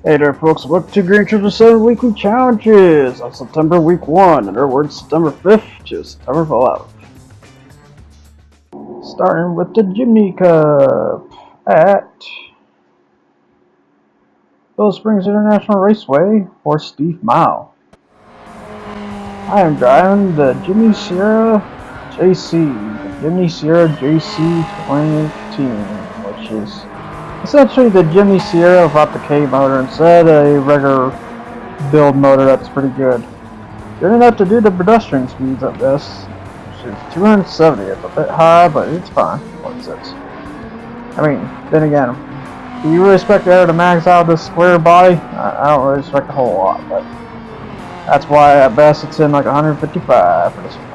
Hey there folks, welcome to GT7 weekly challenges on September week 1, in other words September 5th to September 11th. Starting with the Jimny Cup at Phil Springs International Raceway for Steve Mao. I am driving the Jimny Sierra JC, the Jimny Sierra JC 2018, which is essentially the Jimny Sierra without the K motor, instead a regular build motor that's pretty good. Good enough to do the pedestrian speeds at this. Which is 270, it's a bit high, but it's fine. What's it? I mean, then again, do you really expect the air to max out this square body? I don't really expect a whole lot, but that's why at best it's in like 155 for this one.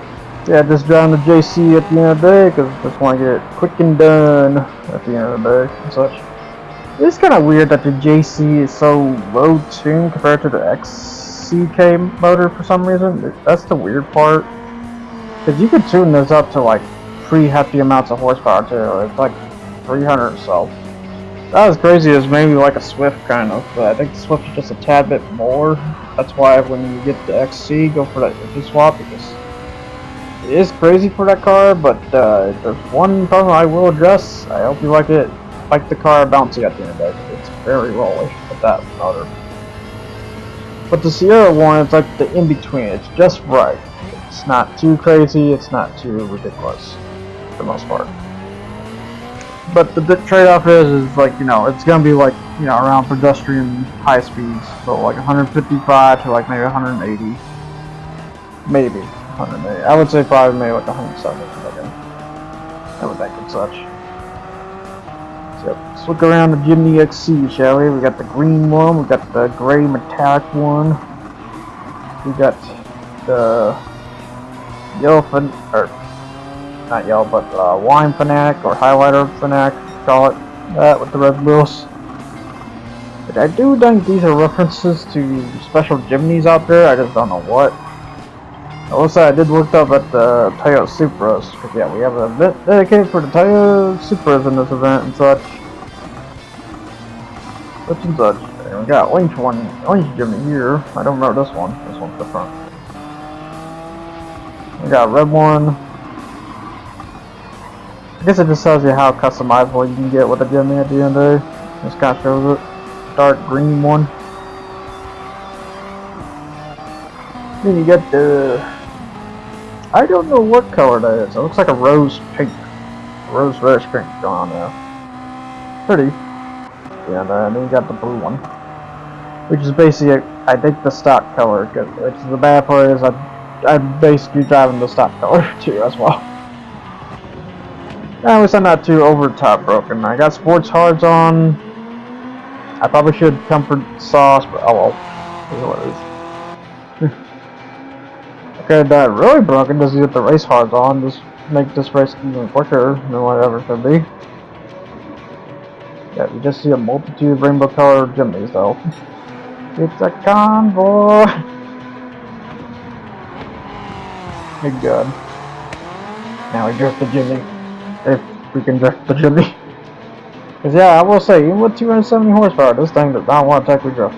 Yeah, just driving the JC at the end of the day, because I just want to get it quick and done at the end of the day and such. It's kind of weird that the JC is so low tuned compared to the XCK motor for some reason. That's the weird part. Because you could tune this up to like pretty hefty amounts of horsepower too. It's like 300 or so. That was crazy as maybe like a Swift kind of, but I think the Swift is just a tad bit more. That's why when you get the XC, go for that engine swap, because it is crazy for that car, but there's one problem I will address. I hope you like it. Like the car bouncy at the end of the day. It's very rolly with that motor. But the Sierra one, it's like the in-between. It's just right. It's not too crazy, it's not too ridiculous for the most part. But the trade-off is like, you know, it's gonna be like, you know, around pedestrian high speeds. So like 155 to like maybe 180. Maybe 180. I would say probably maybe like 170 again. I would think and such. So let's look around the Jimny XC, shall we? We got the green one, we got the gray metallic one, we got the yellow not yellow, but wine fanatic or highlighter fanatic, call it that, with the red wheels. But I do think these are references to special Jimnys out there. I just don't know what. Also, I did look up at the Toyota Supras, because yeah, we have a bit dedicated for the Toyota Supras in this event and such. Such and such. And we got orange Jimny here. I don't remember this one. This one's the front. We got a red one. I guess it just tells you how customizable you can get with a Jimny at the end of the day. Just kind of shows it. Dark green one. Then you get the, I don't know what color that is. It looks like a rose pink, rose reddish pink going on there. Pretty. Yeah, and then you got the blue one, which is basically, I think, the stock color. Which is the bad part is I'm basically driving the stock color too as well. At least I'm not too over the top broken. I got sports hards on. I probably should comfort sauce, but oh well. This is what it is. Okay, that really broken does get the race hards on, just make this race even quicker than whatever it could be. Yeah, you just see a multitude of rainbow colored Jimnys though. It's a convoy! Good God. Now we drift the Jimny. If we can drift the Jimny. Cause yeah, I will say, even with 270 horsepower, this thing does not want to technically drift.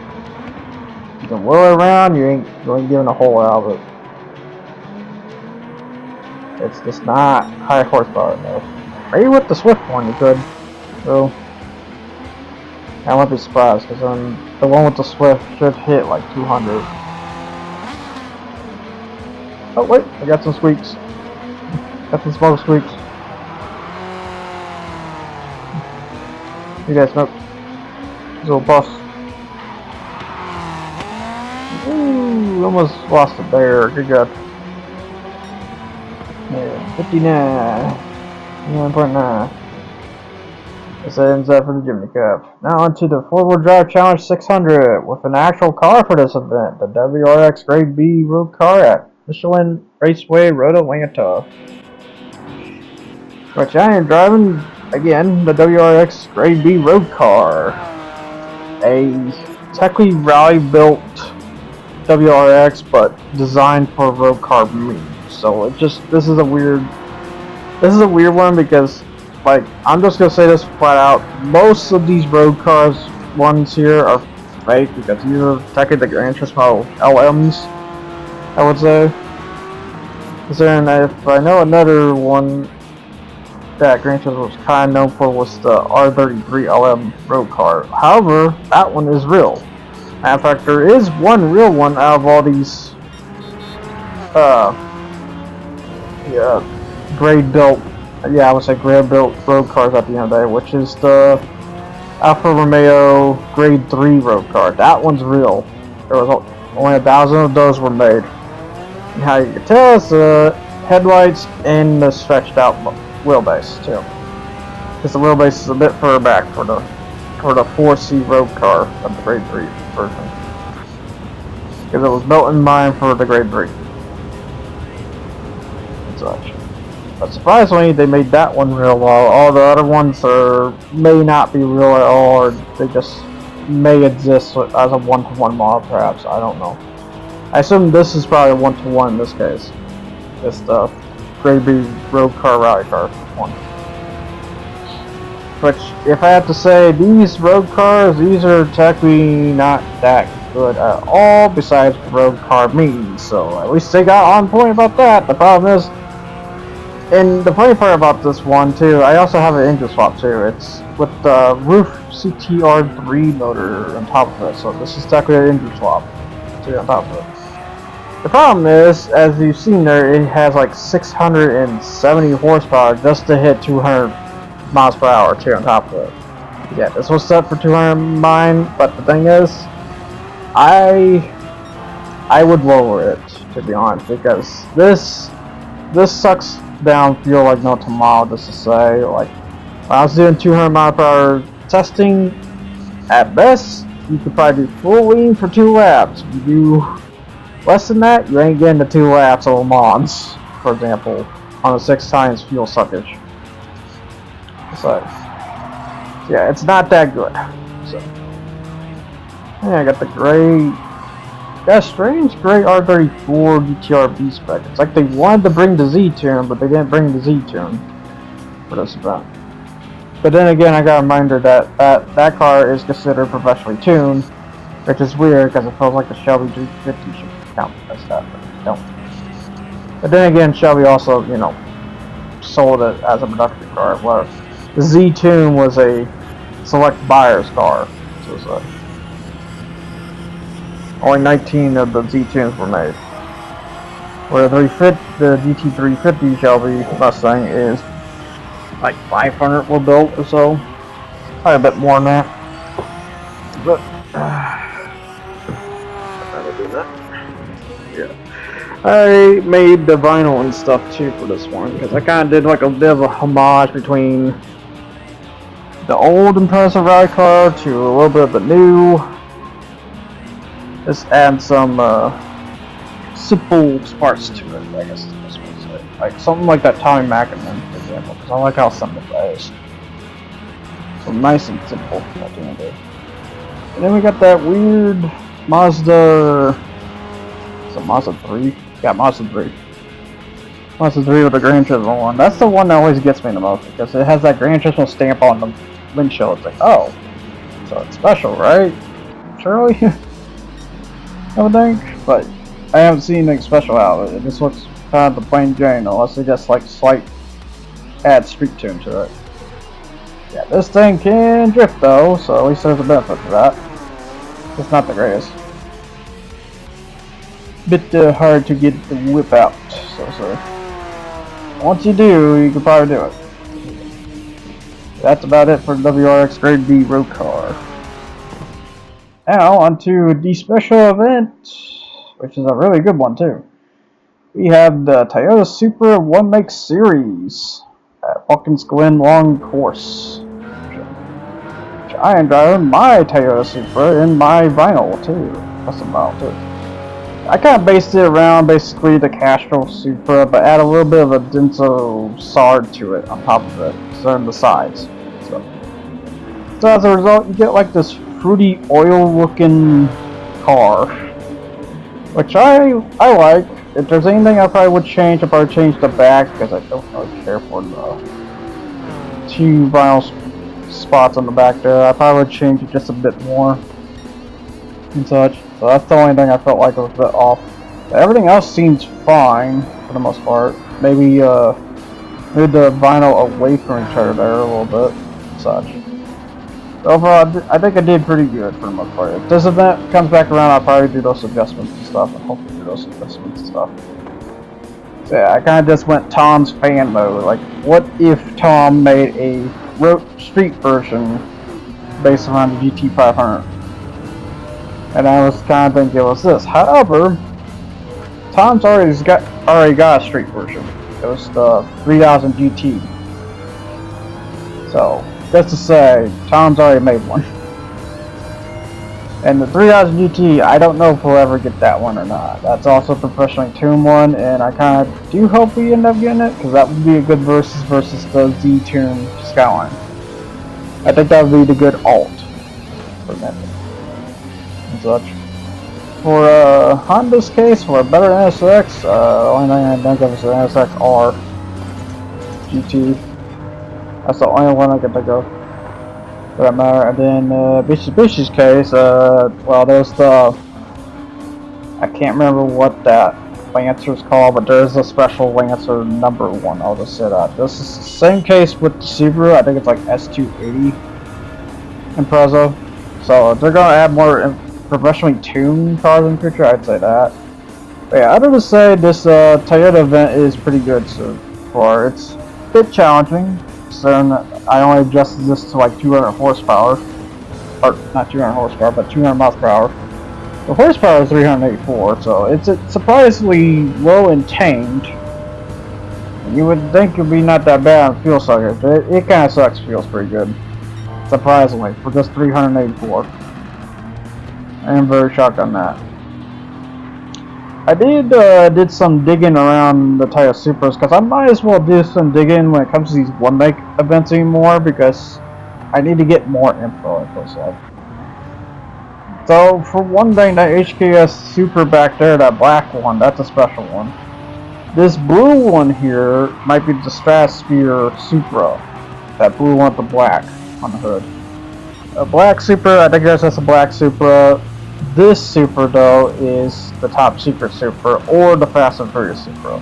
You can whirl it around, you ain't giving a whole lot of it. It's just not high horsepower enough. Maybe with the Swift one you could. So I won't be surprised, because the one with the Swift should hit like 200. Oh wait, I got some squeaks. Got some smoke squeaks. You guys smoke. There's a little puff. Ooh, almost lost a bear. Good God. 59.9. This ends up for the Jimny Cup. Now onto the 4-wheel drive challenge 600 with an actual car for this event, the WRX Grade B road car at Michelin Raceway Road Atlanta. Which I am driving again the WRX Grade B road car, a technically rally built WRX but designed for road car means. So it just, this is a weird one, because like, I'm just gonna say this flat out, most of these road cars ones here are fake because these are technically the Gran Turismo LMs, I would say. Then if I know another one that Gran Turismo was kind of known for was the R33 LM road car. However, that one is real. Matter of fact, there is one real one out of all these grade built, I would say grade built road cars at the end of the day, which is the Alfa Romeo grade 3 road car. That one's real. There was only 1,000 of those were made. And how you can tell is the headlights and the stretched out wheelbase too. Because the wheelbase is a bit further back for the 4C road car of the grade 3 version. Because it was built in mind for the grade 3. And such. But surprisingly, they made that one real, while all the other ones may not be real at all, or they just may exist as a one-to-one model, perhaps. I don't know. I assume this is probably a one-to-one in this case. It's the grade B road car rally car one. Which, if I have to say, these road cars, these are technically not that good at all, besides road car means. So at least they got on point about that. The problem is, and the funny part about this one too, I also have an engine swap too. It's with the roof CTR3 motor on top of it, so this is technically an engine swap too on top of it. The problem is, as you've seen there, it has like 670 horsepower just to hit 200 miles per hour too on top of it. Yeah, this was set for 200 mine, but the thing is, I would lower it, to be honest, because this sucks down fuel like no tomorrow. Just to say, like when I was doing 200 mile per hour testing, at best you could probably do full lean for 2 laps. If you do less than that, you ain't getting the 2 laps of Le Mans, for example, on a 6 times fuel suckage. So yeah, it's not that good. So yeah, I got the gray. Got a strange gray R34 GTR V spec. It's like they wanted to bring the Z tune, but they didn't bring the Z tune for this event. But then again, I got a reminder that that car is considered professionally tuned, which is weird because it feels like the Shelby GT50 should count as that, but they don't. But then again, Shelby also, you know, sold it as a production car, where the Z tune was a select buyer's car. So it's like, only 19 of the Z-tunes were made. Where the GT350 Shelby Mustang is like 500 were built or so. Probably a bit more than that. But I'll do that. Yeah. I made the vinyl and stuff too for this one because I kind of did like a bit of a homage between the old impressive rally car to a little bit of the new. Just add some simple parts to it, I guess that's what I say. Like something like that Tommy Mackinnon, for example, because I like how simple that is. So nice and simple at the end of it. And then we got that weird Mazda. Is it Mazda 3? Yeah, Mazda 3. Mazda 3 with the Gran Turismo one. That's the one that always gets me the most because it has that Gran Turismo stamp on the windshield. It's like, oh, so it's special, right? Surely. I would think, but I haven't seen anything special out of it. It just looks kind of the plain Jane, unless they just like slight add street tune to it. Yeah, this thing can drift though, so at least there's a benefit to that. It's not the greatest. Bit hard to get the whip out, so once you do, you can probably do it. That's about it for the WRX Grade B road car. Now, onto the special event, which is a really good one too. We have the Toyota Supra One Make Series at Watkins Glen Long Course. Which I am driving my Toyota Supra in my vinyl too. Custom vinyl too. I kind of based it around basically the Castrol Supra, but add a little bit of a Denso Sard to it on top of it, so on the sides. So as a result, you get like this fruity oil looking car, which I like. If there's anything I probably would change, I'd probably change the back because I don't really care for the 2 vinyl spots on the back there. I probably would change it just a bit more. and such. So that's the only thing I felt like was a bit off. But everything else seems fine for the most part. Maybe moved the vinyl away from each other there a little bit, and such. Overall, I think I did pretty good for the most part. If this event comes back around, I'll probably do those adjustments and stuff, and hopefully do those adjustments and stuff. So yeah, I kind of just went Tom's fan mode. Like, what if Tom made a street version based around the GT500? And I was kind of thinking it was this. However, Tom's already got a street version. It was the 3000 GT. So, just to say, Tom's already made one. And the 3000 GT, I don't know if we'll ever get that one or not. That's also a professionally tuned one, and I kind of do hope we end up getting it, because that would be a good versus the Z-tuned Skyline. I think that would be the good alt for that and such. For Honda's case, for a better NSX, the only thing I think of is the NSX R GT. That's the only one I can think of for that matter. And then Mitsubishi's case, well, there's the, I can't remember what that Lancer's called, but there's a special Lancer number one. I'll just say that. This is the same case with the Subaru. I think it's like S280 Impreza. So if they're gonna add more professionally tuned cars in the future, I'd say that. But yeah, other to say, this Toyota event is pretty good so far. It's a bit challenging. So I only adjusted this to like 200 horsepower, or not 200 horsepower, but 200 miles per hour. The horsepower is 384, so it's surprisingly low and tamed. You would think it'd be not that bad on fuel suckers, but it kind of sucks. Feels pretty good, surprisingly, for just 384. I am very shocked on that. I did some digging around the Toyota Supras, because I might as well do some digging when it comes to these one-night events anymore, because I need to get more info, it feels like. So, for one thing, that HKS Supra back there, that black one, that's a special one. This blue one here might be the Stratosphere Supra. That blue one with the black on the hood. A black Supra, I think that's just a black Supra. This Supra, though, is the Top Secret Supra, or the Fast and Furious Supra.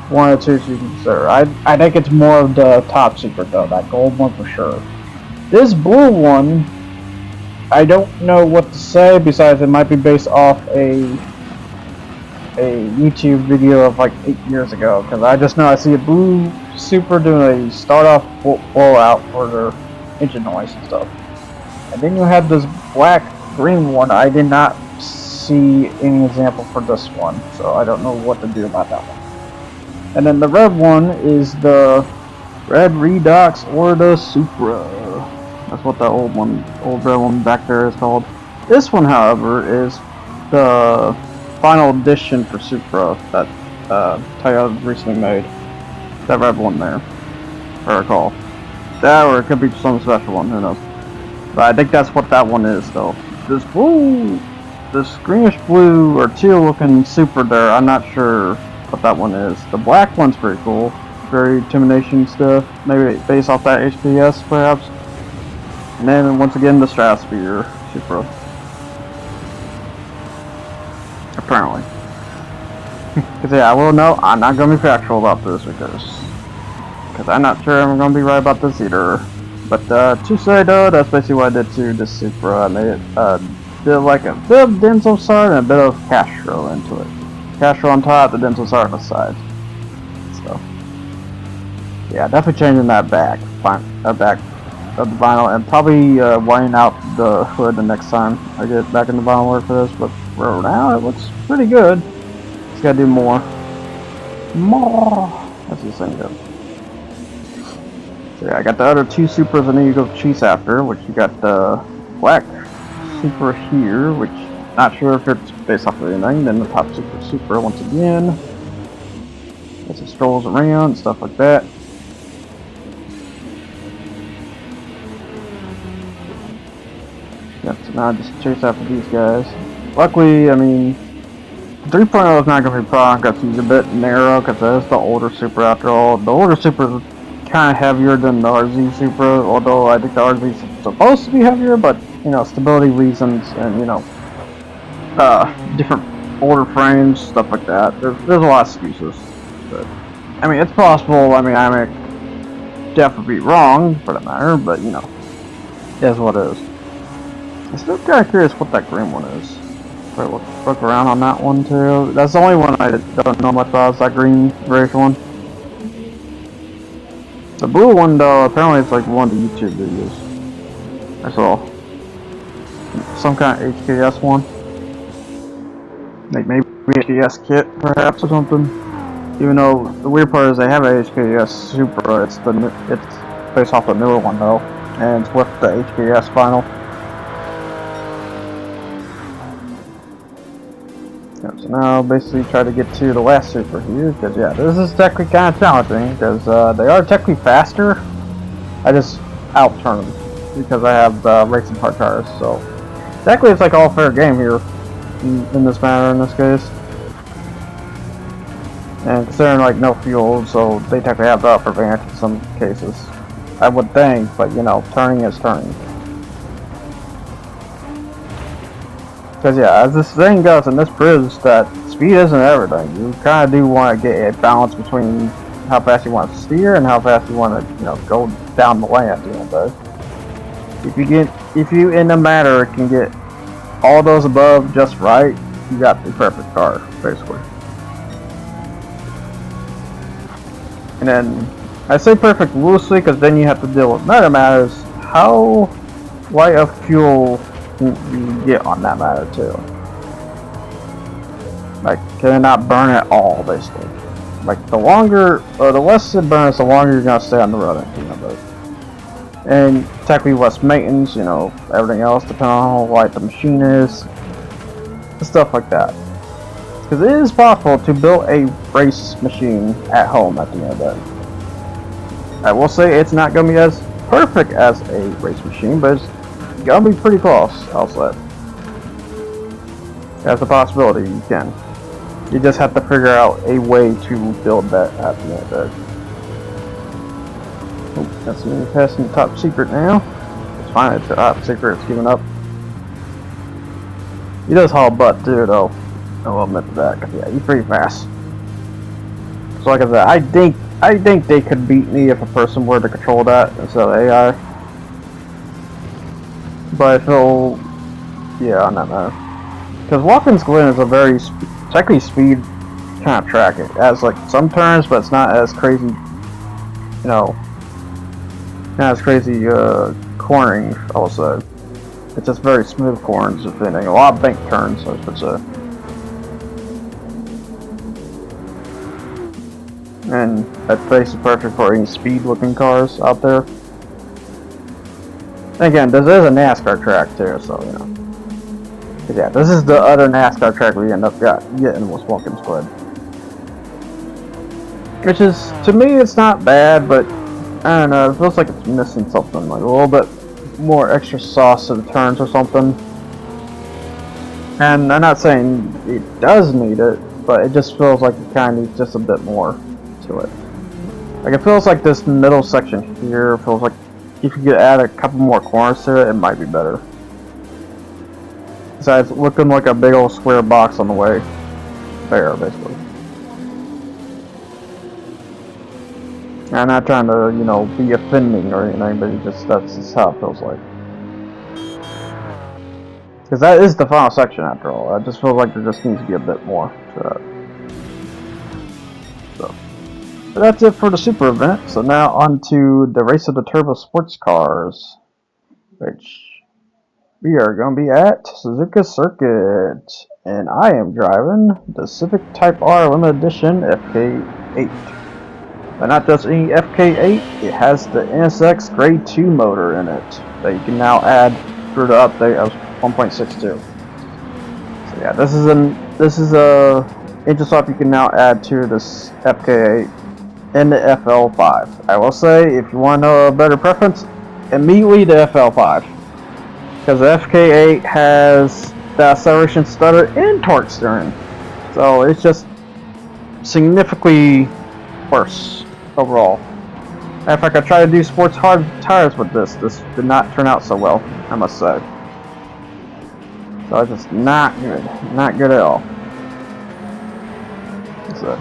One of the two you can consider. I think it's more of the Top Secret, though, that gold one for sure. This blue one, I don't know what to say, besides it might be based off a YouTube video of like 8 years ago, because I just know I see a blue Supra doing a start-off blowout for their engine noise and stuff. And then you have this black green one. I did not see any example for this one, so I don't know what to do about that one. And then the red one is the Red Redux or the Supra. That's what the old red one back there is called. This one, however, is the final edition for Supra that Toyota recently made. That red one there, if I recall. That, or it could be some special one, who knows. But I think that's what that one is, though. This blue, this greenish blue or teal looking Supra there, I'm not sure what that one is. The black one's pretty cool. Very intimidation stuff. Maybe based off that HPS, perhaps. And then once again, the Stratosphere Supra. Apparently. Because yeah, I will know, I'm not going to be factual about this because I'm not sure I'm going to be right about this either. But to say though, that's basically what I did to this Supra. I made it, did like a bit of Denso side and a bit of Castro into it. Castro on top, the Denso side on the side. So, yeah, definitely changing that back of the vinyl, and probably wiring out the hood the next time I get back in the vinyl work for this. But for now, it looks pretty good. Just gotta do more. That's the same go. So yeah, I got the other two Supras I need to go chase after, which you got the black Supra here, which not sure if it's based off of anything. Then the Top Secret Supra once again. As it strolls around and stuff like that. Yep, so now I just chase after these guys. Luckily, I mean, 3.0 is not going to be a problem because he's a bit narrow because that's the older Supra after all. The older Supra is kind of heavier than the RZ Supra, although I think the RZ is supposed to be heavier, but, you know, stability reasons and, you know, different older frames, stuff like that. There's a lot of excuses. But I mean, it's possible. I mean, I may definitely be wrong for that matter, but you know, it is what it is. I'm still kind of curious what that green one is. Wait, look around on that one too. That's the only one I don't know much about. Is that green grayish one? The blue one though, apparently it's like one of the YouTube videos. That's all. Some kind of HKS one. Like maybe HKS kit perhaps or something. Even though the weird part is they have a HKS Supra. It's based off the newer one though, and it's with the HKS final. So now basically try to get to the last Supra here, because yeah, this is technically kind of challenging, because they are technically faster. I just out-turn them, because I have racing hard tires, so technically it's like all fair game here, in this matter, in this case. And considering like no fuel, so they technically have the upper advantage in some cases. I would think, but you know, turning is turning. Because yeah, as this thing goes, and this proves that speed isn't everything. You kind of do want to get a balance between how fast you want to steer and how fast you want to, you know, go down the lane at the end of it. If you in the matter can get all those above just right, you got the perfect car, basically. And then I say perfect loosely because then you have to deal with another matters. How light of fuel you get on that matter too. Like, can it not burn at all, basically? Like, the longer, or the less it burns, the longer you're gonna stay on the road, you know. And technically less maintenance, you know, everything else, depending on how light the machine is, stuff like that. Because it is possible to build a race machine at home at the end of the day. I will say it's not gonna be as perfect as a race machine, but it's gonna be pretty close, I'll say. That's a possibility, you can. You just have to figure out a way to build that at the end of it. Oh, that's me passing the top secret now. It's fine, it's the top secret, it's giving up. He does haul butt too, though. I will admit that, cause yeah, he's pretty fast. So like I said, I think they could beat me if a person were to control that instead of AI. But I feel, yeah, on that matter. Because Watkins Glen is a very, technically speed kind of track. It has like some turns, but it's not as crazy, you know, not as crazy cornering, I will say. It's just very smooth corners, if anything. A lot of bank turns, I should say. And that place is perfect for any speed-looking cars out there. And again, this is a NASCAR track too, so you know. But yeah, this is the other NASCAR track we end up getting with Watkins Glen. Which is, to me, it's not bad, but I don't know, it feels like it's missing something, like a little bit more extra sauce to the turns or something. And I'm not saying it does need it, but it just feels like it kind of needs just a bit more to it. Like, it feels like this middle section here feels like if you could add a couple more corners to it, it might be better. Besides looking like a big old square box on the way there, basically. And I'm not trying to, you know, be offending or anything, but it just, that's just how it feels like. Because that is the final section after all. It just feels like there just needs to be a bit more to that. So, but that's it for the Super event. So now on to the Race of the Turbo Sports Cars, which we are going to be at Suzuka Circuit. And I am driving the Civic Type R Limited Edition FK8. But not just any FK8, it has the NSX Grade 2 motor in it that you can now add through the update of 1.62. So yeah, this is a engine swap you can now add to this FK8 and the FL5. I will say, if you want to know a better preference, immediately the FL5, because the FK8 has the acceleration stutter and torque steering, so it's just significantly worse overall. In fact, I tried to do sports hard tires with this. This did not turn out so well, I must say. So it's just not good. Not good at all. So,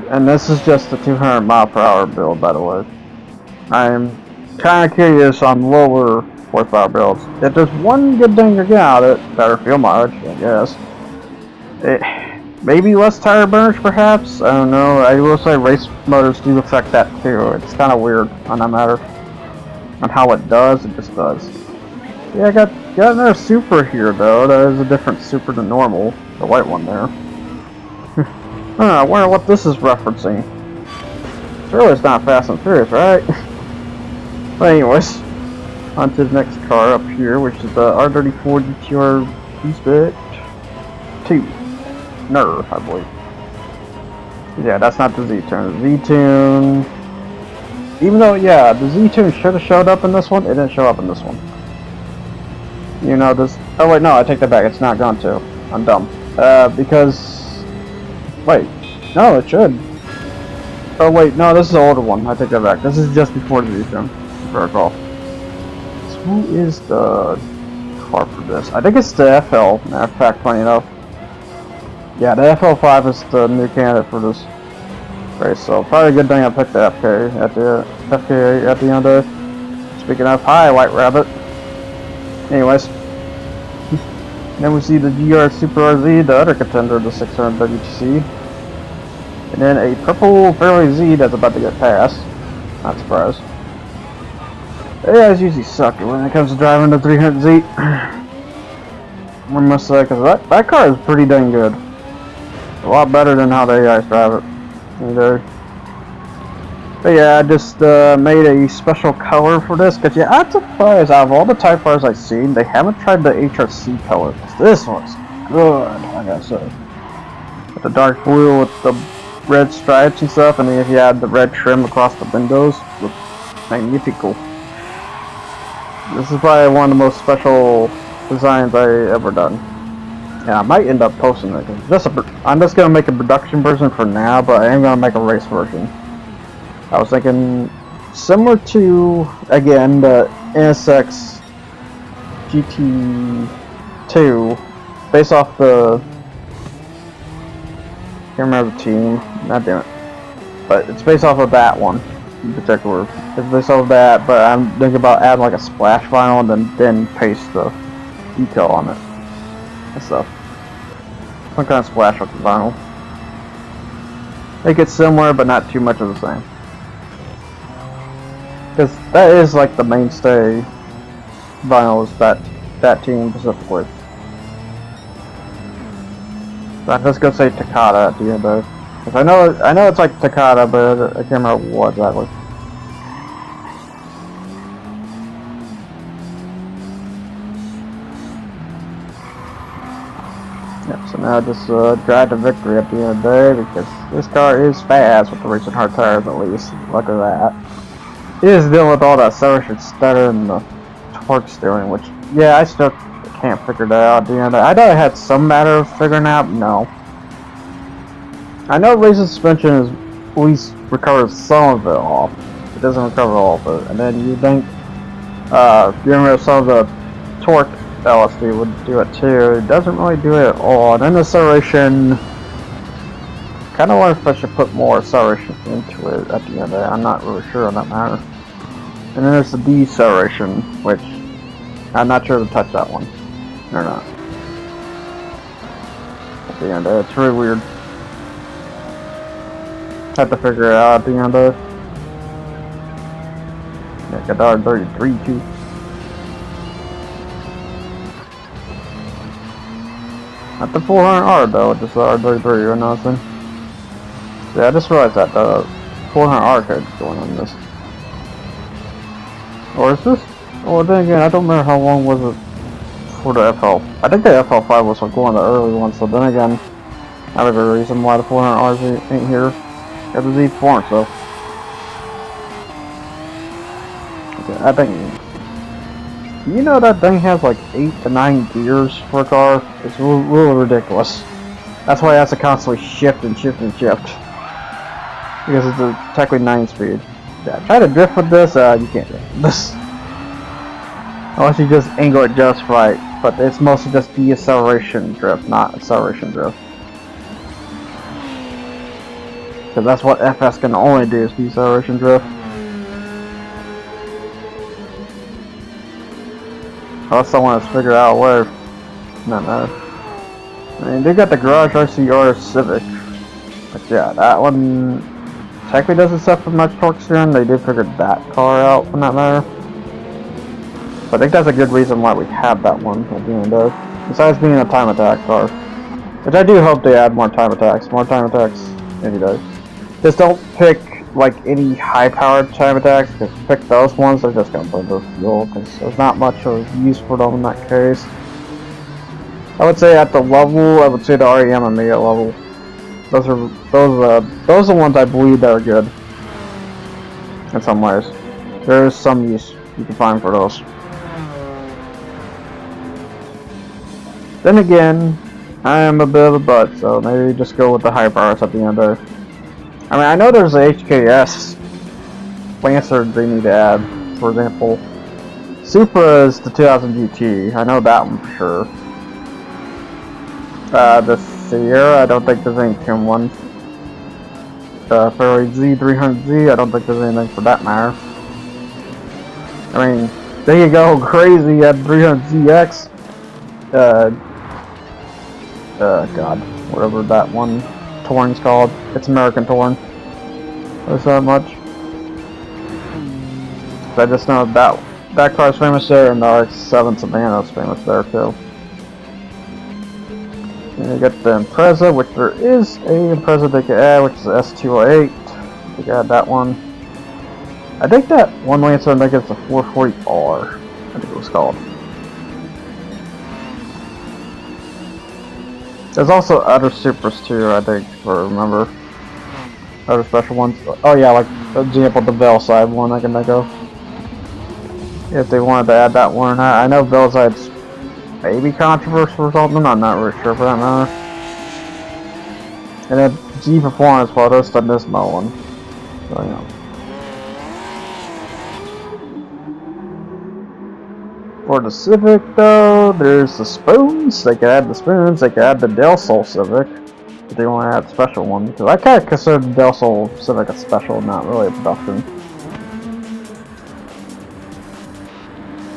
and this is just a 200 mile per hour build, by the way. I'm kind of curious on lower horsepower builds. If there's one good thing you're getting out of it, better fuel mileage, I guess. Maybe less tire burners, perhaps? I don't know. I will say race motors do affect that too. It's kind of weird on that matter. On how it does, it just does. Yeah, I got another Supra here, though. That is a different Supra than normal. The white one there. I wonder what this is referencing. Surely it's not Fast and Furious, right? But anyways, on to the next car up here, which is the R34 GTR V-Spec 2. Nerve, I believe. Yeah, that's not the Z-Tune. The Z-Tune... Even though, yeah, the Z-Tune should have showed up in this one, it didn't show up in this one. You know, this... Oh, wait, no, I take that back. It's not going to. I'm dumb. Because... Wait. No, it should. Oh, wait, no, this is the older one. I take that back. This is just before the Z-Tune, if I recall. So who is the car for this? I think it's the FL, matter of fact, funny enough. Yeah, the FL5 is the new candidate for this race, so probably a good thing I picked the FK at the end of it. Speaking of, hi, White Rabbit. Anyways, then we see the GR Super RZ, the other contender, the 600 WTC, and then a purple Fairway Z that's about to get passed. Not surprised. They guys usually suck when it comes to driving the 300Z. I must say, because that car is pretty dang good. A lot better than how they guys drive it. But yeah, I just made a special color for this, because yeah, I'm surprised out of all the Type R's I've seen, they haven't tried the HRC color. This one's good, I gotta say. With the dark blue with the red stripes and stuff, and then if you add the red trim across the windows, it looks magnifico. This is probably one of the most special designs I ever done. Yeah, I might end up posting it. I'm just gonna make a production version for now, but I am gonna make a race version. I was thinking similar to, again, the NSX GT2, based off the, can't remember the team, god damn it, but it's based off of that one in particular. It's based off of that, but I'm thinking about adding like a splash vinyl and then paste the decal on it and stuff. Some kind of splash with the vinyl. Make it similar, but not too much of the same. Because that is like the mainstay vinyl, is that team specifically. So I'm just gonna say Takata at the end of it. Because I know it's like Takata, but I can't remember what exactly. So now I just drive to victory at the end of the day, because this car is fast with the racing hard tires at least. Look at that. It is dealing with all that acceleration stutter and the torque steering, which, yeah, I still can't figure that out at the end of the day. I thought I had some matter of figuring out, no. I know racing suspension is at least recovers some of it off. It doesn't recover all of it. And then you think getting rid of some of the torque LSD would do it too. It doesn't really do it at all. And then the acceleration, kind of wonder if I should put more acceleration into it at the end of the day. I'm not really sure on that matter. And then there's the deceleration, which I'm not sure to touch that one or not. At the end of it, it's really weird. Have to figure it out at the end of it. Yeah, got R33 too. Not the 400R though, just the R33 or nothing. Yeah, I just realized that the 400R code is going on this. Or is this? Well, then again, I don't remember how long was it for the FL. I think the FL5 was like one of the early ones, so then again, I have a reason why the 400Rs ain't here. Got the Z4, so. Okay, I think. You know that thing has like 8 to 9 gears for a car? It's really ridiculous. That's why it has to constantly shift and shift and shift. Because it's a technically 9-speed. Yeah, try to drift with this, you can't drift with this. Unless you just angle it just right, but it's mostly just deceleration drift, not acceleration drift. Because that's what FS can only do, is deceleration drift. Unless someone has figured out a way. No. I mean, they got the Garage RCR Civic. But yeah, that one technically doesn't suffer much torque steering. They did figure that car out, for that matter. So I think that's a good reason why we have that one at the end of. Besides being a time attack car. Which I do hope they add more time attacks. More time attacks any day. Just don't pick like any high powered time attacks, because if you pick those ones, they're just gonna burn their fuel, because there's not much of use for them in that case. I would say at the level, I would say the REM and Mega level. Those are the ones I believe that are good. In some ways. There is some use you can find for those. Then again, I am a bit of a butt, so maybe just go with the high powers at the end there. I mean, I know there's a HKS Lancer they need to add. For example, Supra is the 2000 GT. I know that one for sure. The Sierra, I don't think there's any Kim ones. The Ferrari Z300Z, I don't think there's anything for that matter. I mean, there you go, crazy at 300ZX. God, whatever that one touring's called. It's American Touring. There's that much. I just know that car's famous there, and the RX-7 Savannah's famous there too. And you get the Impreza, which there is a Impreza they could add, which is the S208. They could add that one. I think that one Lancer, I think it's a 440R, I think it was called. There's also other Supras too, I think, if I remember. Other special ones. Oh yeah, like, for example, the Veilside one I can think of. If they wanted to add that one or not. I know Veilside's maybe controversial or something, I'm not really sure for that matter. And then G Performance, well, that's the Nismo one. So, you know. For the Civic, though, there's the spoons. They could add the spoons. They could add the Del Sol Civic if they want to add a special one. Because I kind of consider the Del Sol Civic a special, not really a production.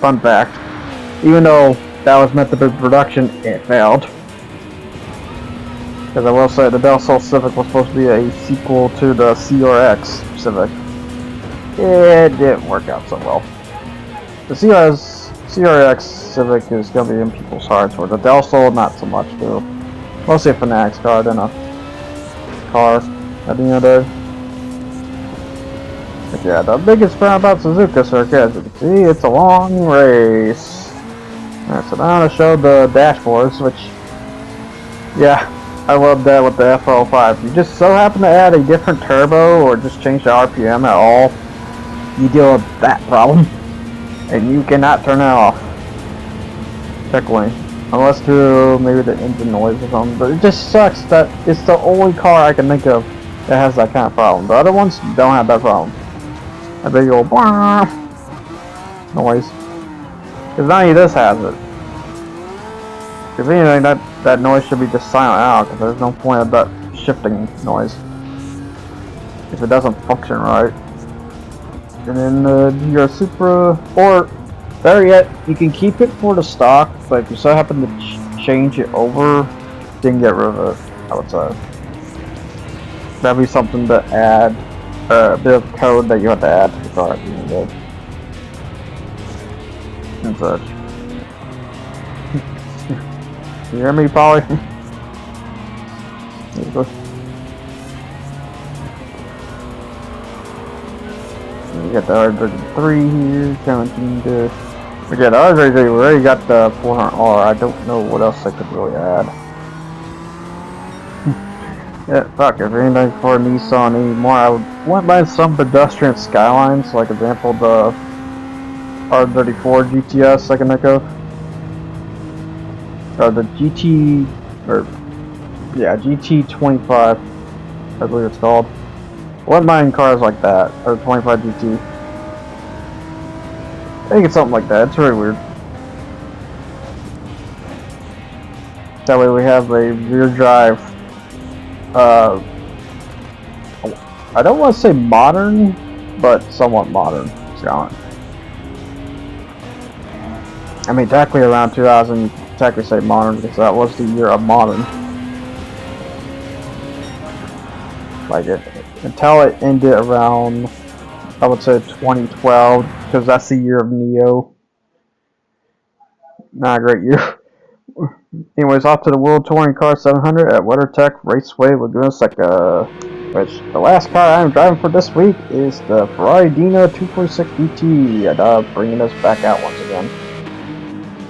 Fun fact: even though that was meant to be production, it failed. Because I will say the Del Sol Civic was supposed to be a sequel to the CRX Civic. It didn't work out so well. The CRX Civic is going to be in people's hearts, where the Del Sol, not so much, too. Mostly a Fanatics car than a car at the end of the day. But yeah, the biggest problem about Suzuka Circuit, as you can see, it's a long race. Alright, so now I'm going to show the dashboards, which, yeah, I love that with the F05. If you just so happen to add a different turbo, or just change the RPM at all, you deal with that problem. And you cannot turn it off. Technically. Unless through maybe the engine noise or something. But it just sucks that it's the only car I can think of that has that kind of problem. The other ones don't have that problem. A big old noise. Because none of this has it. If anything, that noise should be just silent out, because there's no point of that shifting noise if it doesn't function right. And then your Supra, or better yet, you can keep it for the stock, but if you so happen to change it over, then get rid of it, I would say. That'd be something to add, a bit of code that you have to add to the car at the end of it. And such. You hear me, Polly? There you go. We got the R33 here, 17 to... We got the R33, we already got the 400R, I don't know what else I could really add. Yeah, fuck, if anything for Nissan anymore, I wouldn't mind some pedestrian skylines, like example the R34 GTS I can think of. Or the GT, or, yeah, GT25, I believe it's called. I wouldn't mind cars like that, or 25 GT. I think it's something like that, it's really weird. That way we have a rear drive. I don't want to say modern, but somewhat modern. I mean, technically around 2000, you can technically say modern because that was the year of modern. Like until it ended around, I would say 2012, because that's the year of Neo. Not a great year. Anyways, off to the World Touring Car 700 at WeatherTech Raceway Laguna Seca. Which the last car I'm driving for this week is the Ferrari Dino 246 GT, bringing us back out once again.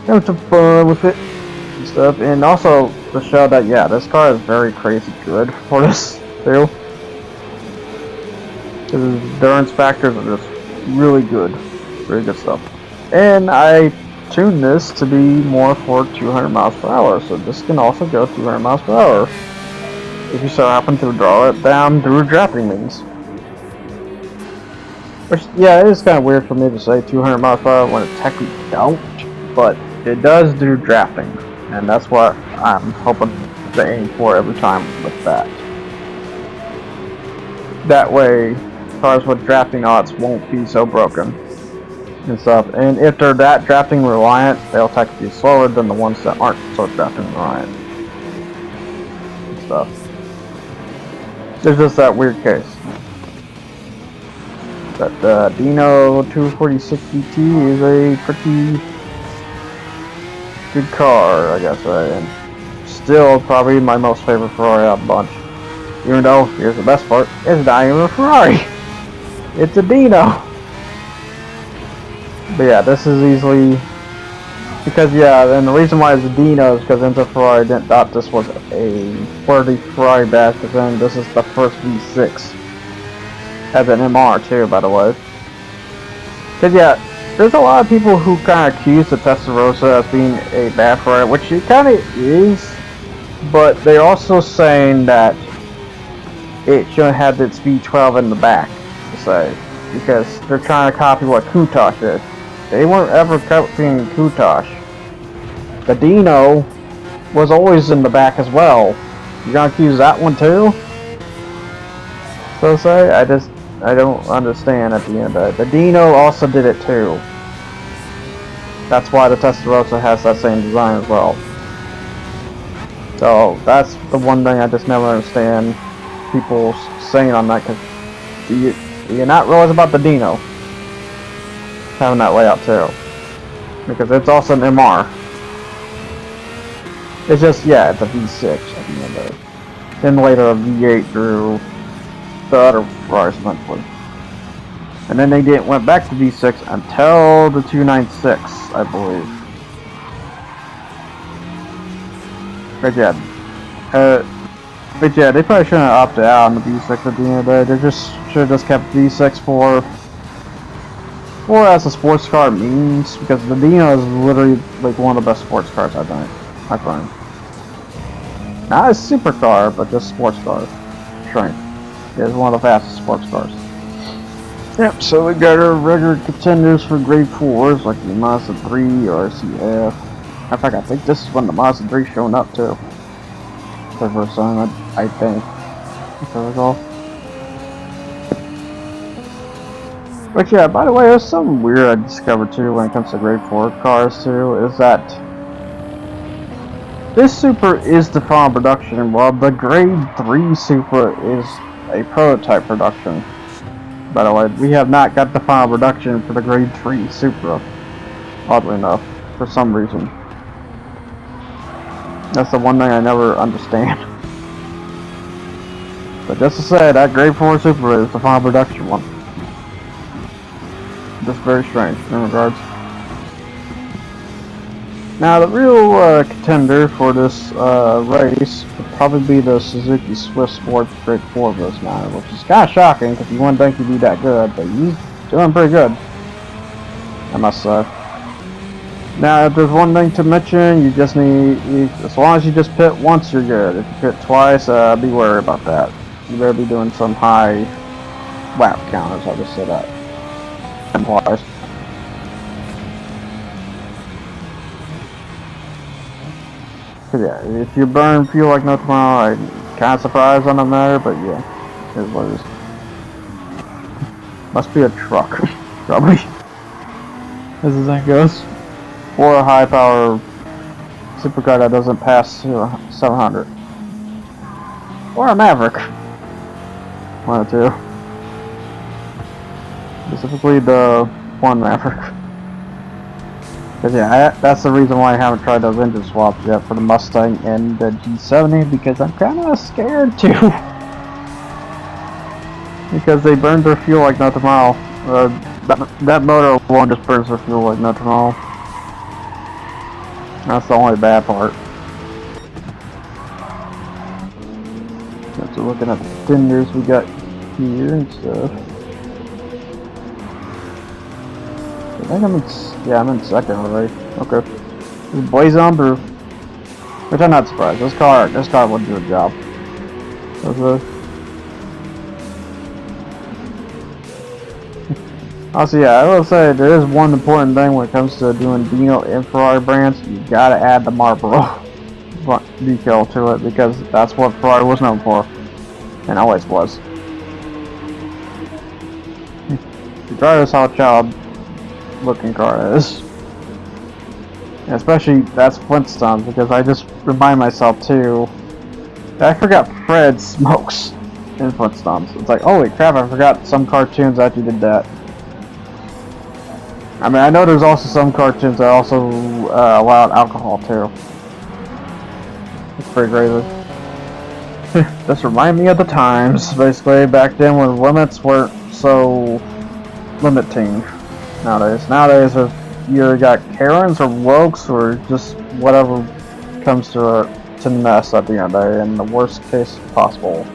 Having some fun with it and stuff, and also to show that yeah, this car is very crazy good for this too. The endurance factors are just really good, very good stuff. And I tuned this to be more for 200 miles per hour, so this can also go 200 miles per hour if you so happen to draw it down through drafting means. Which, yeah, it is kind of weird for me to say 200 miles per hour when it technically don't, but it does do drafting, and that's what I'm hoping to aim for every time with that. That way, cars with drafting odds won't be so broken and stuff. And if they're that drafting reliant, they'll technically be slower than the ones that aren't so drafting reliant and stuff. There's just that weird case. But the Dino 246 GT is a pretty good car, I guess, and still probably my most favorite Ferrari out of the bunch. Even though, here's the best part, it's not even a Ferrari. It's a Dino. But yeah, this is easily, because yeah, and the reason why it's a Dino is because Enzo Ferrari didn't thought this was a worthy Ferrari badge, because then this is the first V6. Has an MR too, by the way. Because yeah, there's a lot of people who kind of accuse the Testarossa as being a bad Ferrari, which it kind of is, but they're also saying that it shouldn't have its V12 in the back, to say, because they're trying to copy what Countach did. They weren't ever copying Countach. The Dino was always in the back as well. You're gonna accuse that one too? So say, I don't understand at the end of it. The Dino also did it too. That's why the Testarossa has that same design as well. So that's the one thing I just never understand people saying on that, because do you not realize about the Dino having that layout too? Because it's also an MR. It's just, yeah, it's a V6 at the end of it. Then later a V8 drew the other Ferraris eventually. And then they went back to V6 until the 296, I believe. But yeah, they probably shouldn't have opted out on the V6 at the end of the day. They just should have just kept V6 for as a sports car means, because the Dino is literally like one of the best sports cars I find. Not a supercar, but just sports car. Strength. It's one of the fastest sports cars. Yep, so we got our regular contenders for grade 4s, like the Mazda 3 or RCF. In fact, I think this is when the Mazda 3 showing up too. For the first time, I think. If I recall. But yeah, by the way, there's something weird I discovered too when it comes to grade 4 cars too, is that this Supra is the final production, while the grade 3 Supra is a prototype production. By the way, we have not got the final production for the grade 3 Supra, oddly enough, for some reason. That's the one thing I never understand. But just to say, that grade 4 Supra is the final production one. Just very strange in regards. Now, the real contender for this race would probably be the Suzuki Swift Sport Grade 4 of this now, which is kind of shocking because you wouldn't think he'd be that good, but he's doing pretty good, I must say. Now, if there's one thing to mention, you just need, as long as you just pit once, you're good. If you pit twice, be worried about that. You better be doing some high lap counters, I'll just say that. Implies. Cause yeah, if you burn fuel like no tomorrow, I'm kind of surprised on that matter, but yeah, it is what it is. Must be a truck, probably, as the thing goes, or a high power supercar that doesn't pass 700, or a Maverick. One of the two. Specifically the one Maverick. Because yeah, that's the reason why I haven't tried those engine swaps yet for the Mustang and the G70, because I'm kind of scared too. Because they burn their fuel like no tomorrow. That motor alone just burns their fuel like no tomorrow. That's the only bad part. So looking at the tenders we got here and stuff. I think I'm in second already. Okay. This is Blaze on Brew. Which I'm not surprised. This car would do a job. Also, yeah, I will say there is one important thing when it comes to doing Dino and Ferrari brands. You gotta add the Marlboro decal to it, because that's what Ferrari was known for, and always was. Regardless how child looking car is. And especially that's Flintstones, because I just remind myself too, I forgot Fred smokes in Flintstones. It's like, holy crap, I forgot some cartoons actually did that. I mean, I know there's also some cartoons that also allowed alcohol too. It's pretty crazy. Just remind me of the times, basically, back then when limits weren't so limiting. Nowadays, if you got Karens or Wokes or just whatever comes to mess at the end of the day, in the worst case possible.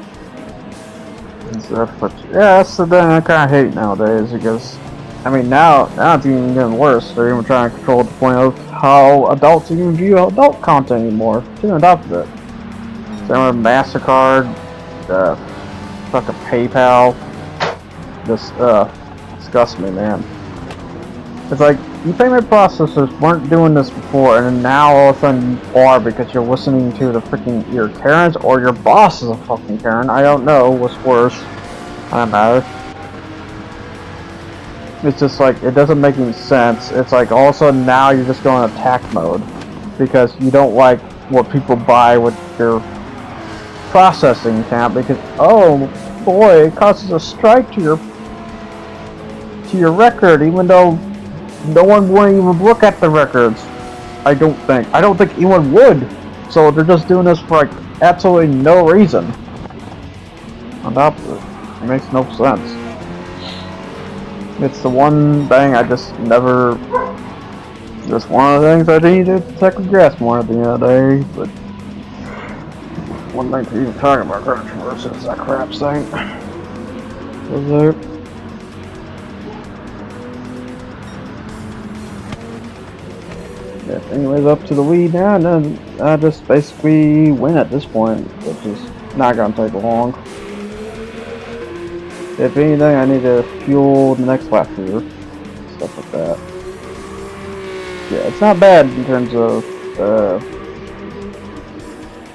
But yeah, that's the thing I kind of hate nowadays, because I mean now it's even getting worse. They're even trying to control the point of how adults even view adult content anymore. To the opposite. Same with MasterCard, fucking PayPal. This disgusts me, man. It's like, you payment processors weren't doing this before, and then now all of a sudden you are, because you're listening to the freaking your Karens, or your boss is a fucking Karen. I don't know what's worse. I don't matter. It's just like, it doesn't make any sense. It's like all of a sudden now you're just going attack mode, because you don't like what people buy with your processing account, because oh boy, it causes a strike to your record, even though no one wouldn't even look at the records. I don't think anyone would. So they're just doing this for like absolutely no reason. On top of it, it makes no sense. It's the one thing I just never. Just one of the things I need to second guess more at the end of the day. But one thing to even talk about controversy is that crap thing. Was it? Yeah, anyways, up to the lead now, and then I just basically win at this point, which is not gonna take long. If anything, I need to fuel the next lap here, stuff like that. Yeah, it's not bad in terms of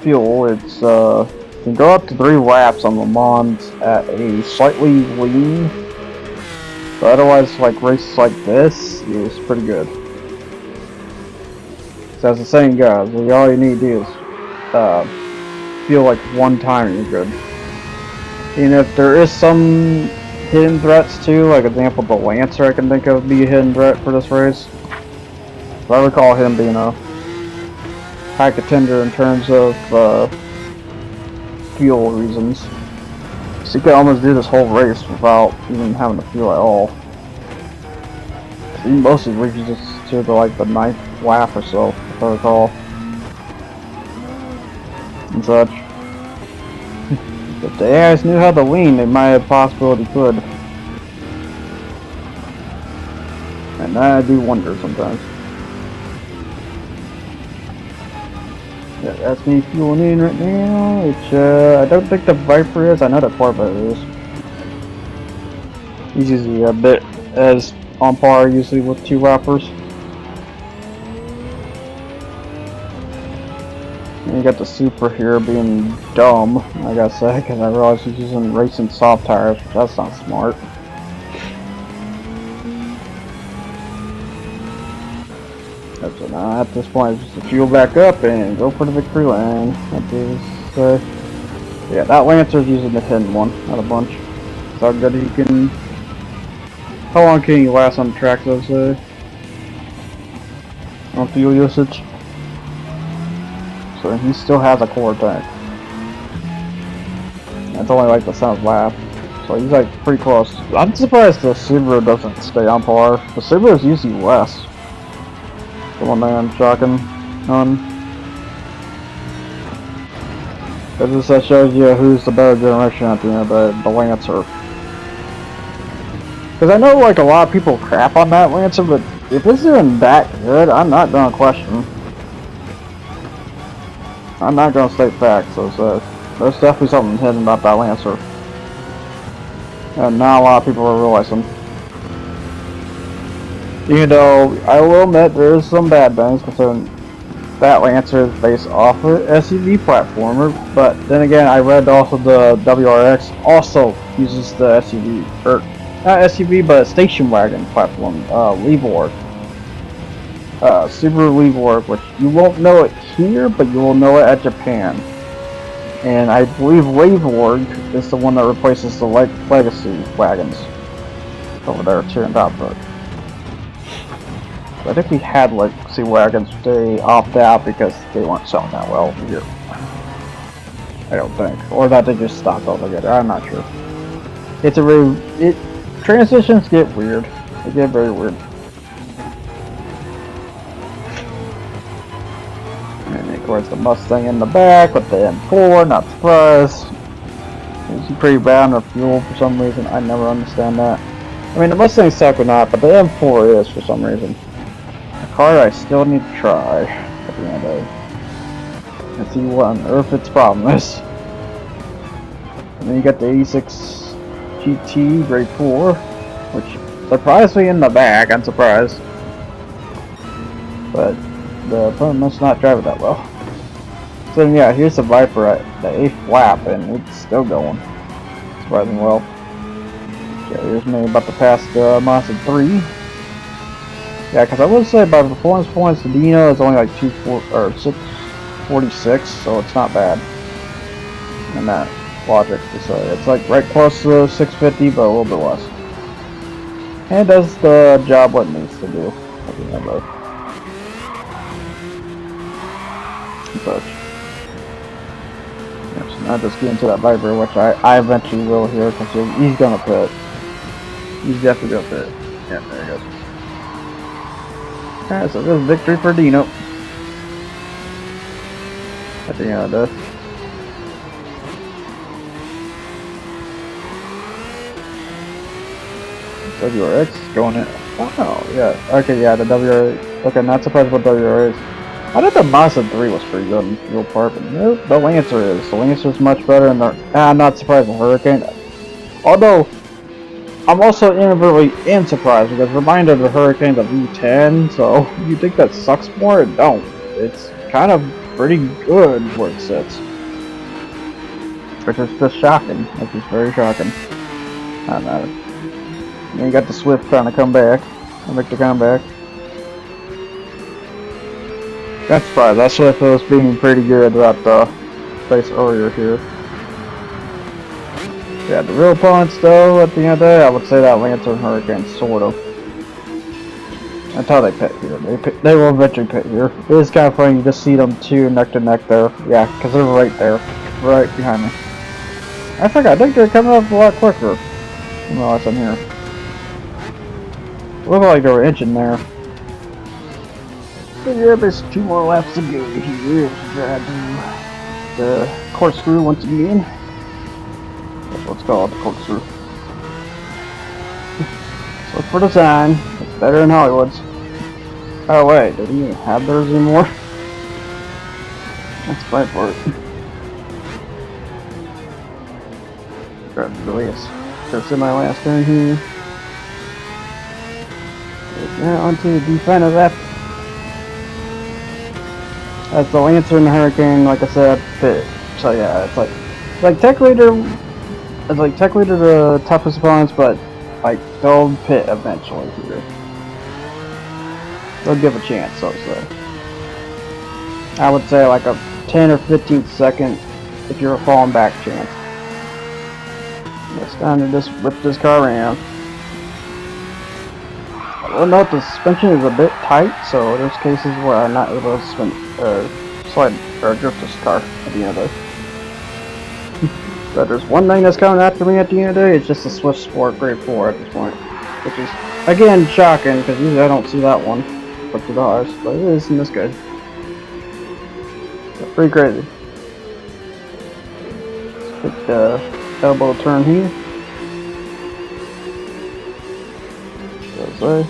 fuel. It's you can go up to 3 laps on Le Mans at a slightly lean, but otherwise, like races like this, is pretty good. As the saying goes, all you need to do is feel like one time and you're good. And if there is some hidden threats too, like example the Lancer I can think of would be a hidden threat for this race. So I recall him being a high contender in terms of fuel reasons. So you could almost do this whole race without even having to fuel at all. He mostly reaches just to like the 9th lap or so, if I recall. And such. If the AIs knew how to lean, they might have possibility could. And I do wonder sometimes. Yeah, that's me fueling in right now, which I don't think the Viper is. I know the Corvette is. He's usually a bit as on par usually with 2 wrappers. And you got the Supra here being dumb, I gotta say, because I realized he's using racing soft tires, which that's not smart. So now at this point, it's just to fuel back up and go for the victory lane. Yeah, that Lancer's using the hidden one, not a bunch. So how good he can. How long can he last on the track, let's say? On fuel usage. So he still has a core tank. That's only like the sun's lap. So he's like pretty close. I'm surprised the Subaru doesn't stay on par. The Subaru is usually less. The one that I'm shocking on. Because that shows you who's the better generation at the end of the Lancer. Because I know like a lot of people crap on that Lancer, but if it's doing that good, I'm not going to question. I'm not going to state facts, so there's definitely something hidden about that Lancer. And not a lot of people are realizing. Even though, I will admit, there is some bad things, considering that Lancer is based off of an SUV platformer, but then again, I read also the WRX also uses the SUV, or not SUV, but station wagon platform, Levorg. Subaru Levorg, which you won't know it here, but you will know it at Japan. And I believe Levorg is the one that replaces the Legacy wagons over there too in Dotbrook. I think we had Legacy wagons, they opted out because they weren't selling that well here. I don't think, or that they just stopped altogether. I'm not sure. It's a transitions get weird. They get very weird. And of course the Mustang in the back with the M4, not surprised. It's pretty bad on the fuel for some reason. I never understand that. I mean the Mustang suck or not, but the M4 is for some reason. A car I still need to try at the end of it. And see what on earth its problem is. And then you got the 86 GT Grade 4, which surprised me in the back, I'm surprised. But the opponent must not drive it that well. So yeah, here's the Viper at the 8th lap, and it's still going. Surprisingly well. Okay, here's me about to pass the Mazda 3. Yeah, because I would say by performance points, the Dino is only like 646, so it's not bad. And that logic to say it's like right close to 650, but a little bit less. And it does the job what it needs to do. But yeah, so now just get into that Viper, which I eventually will here, because he's gonna pit. He's definitely gonna pit. Yeah, there he goes. Alright, so this is victory for Dino. At the end of this. WRX going in. Oh, yeah. Okay, yeah, the WRX. Okay, not surprised about WRX. I thought the Mazda 3 was pretty good in fuel part, but nope, the Lancer is. The Lancer is much better, and I'm not surprised the Hurricane. Although, I'm also inadvertently surprised because reminder the Hurricane, the V10, so you think that sucks more? It don't. It's kind of pretty good where it sits. Which is just shocking. Which is very shocking. I don't know. Then you got the Swift trying to come back. Make the comeback. That's surprised. That Swift was being pretty good throughout the race earlier here. Yeah, the real opponents though, at the end of the day, I would say that Lancer and Hurricane, sort of. That's how they pit here. They will eventually pit here. It is kind of funny, you just see them two neck to neck there. Yeah, because they're right there. Right behind me. I think they're coming up a lot quicker. Than the last time here. Looked like they were inching there. But yeah, there's 2 more laps to go here. Try to do the corkscrew once again. That's what's called, the corkscrew. So look for the sign. It's better than Hollywood's. Oh wait, did he even have theirs anymore? Let's fight for it. Grab the release. That's in my last turn here. Now onto the defender left. As the Lancer and the Hurricane, like I said, fit. So yeah, it's like Tech Leader. It's like Tech Leader the toughest opponents, but like they'll pit eventually here. They'll give a chance, so to say. I would say like a 10 or 15 second if you're a falling back chance. It's time to just whip this car around. I will note the suspension is a bit tight, so there's cases where I'm not able to slide or drift this car at the end of the day. But there's one thing that's coming after me at the end of the day. It's just a Swift Sport Grade 4 at this point, which is again shocking because usually I don't see that one up to the R's, but it is in this good. Pretty crazy. Let's take the elbow turn here. So,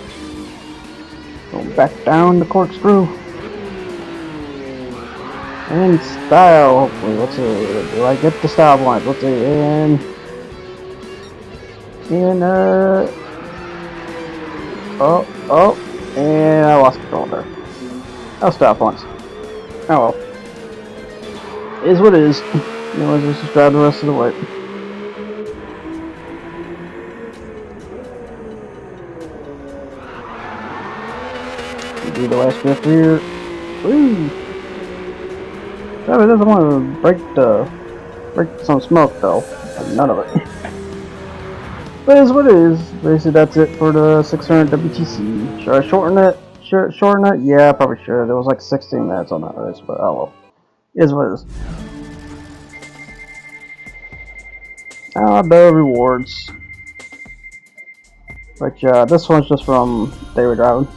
go back down the corkscrew. And style, hopefully. Let's see. Do I get the style points? Let's see. And and I lost control there. Oh, style points. Oh well. It is what it is. Anyways, let's just drive the rest of the way. Do the last drift here. Woo! I doesn't want to break some smoke though. Like, none of it. But it is what it is. Basically, that's it for the 600 WTC. Should I shorten it? Shorten it? Yeah, probably should. There was like 16 minutes on that race, but oh well. It is what it is. Now the rewards. Which this one's just from daily driving.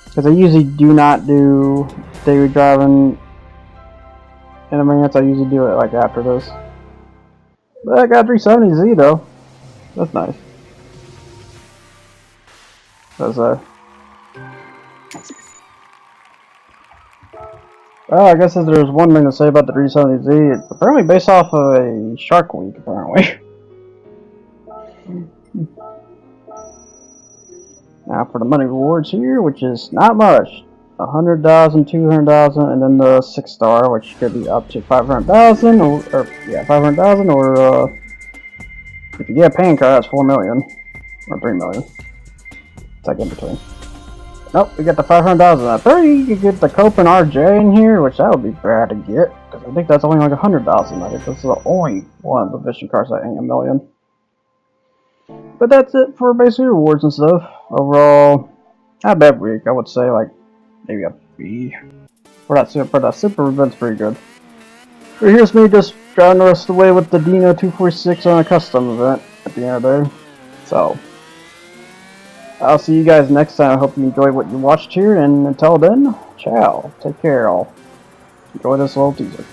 Because I usually do not do daily driving in advance. I usually do it like after this. But I got 370Z though. That's nice. That's well, I guess if there's one thing to say about the 370Z, it's apparently based off of a Shark Week, apparently. Now for the money rewards here, which is not much. 100,000, 200,000, and then the 6-star, which could be up to 500,000, or yeah, 500,000, or if you get a paying car, that's 4 million, or 3 million. It's like in between. Nope, we got the 500,000. I thought you could get the Copen RJ in here, which that would be bad to get, because I think that's only like 100,000. I think this is the only one of the vision cars that ain't a million. But that's it for basically rewards and stuff. Overall, not a bad week. I would say like maybe a B. For that super event's pretty good. But here's me just driving the rest of the way with the Dino 246 on a custom event at the end of the day. So I'll see you guys next time. I hope you enjoyed what you watched here, and until then, ciao. Take care, all. Enjoy this little teaser.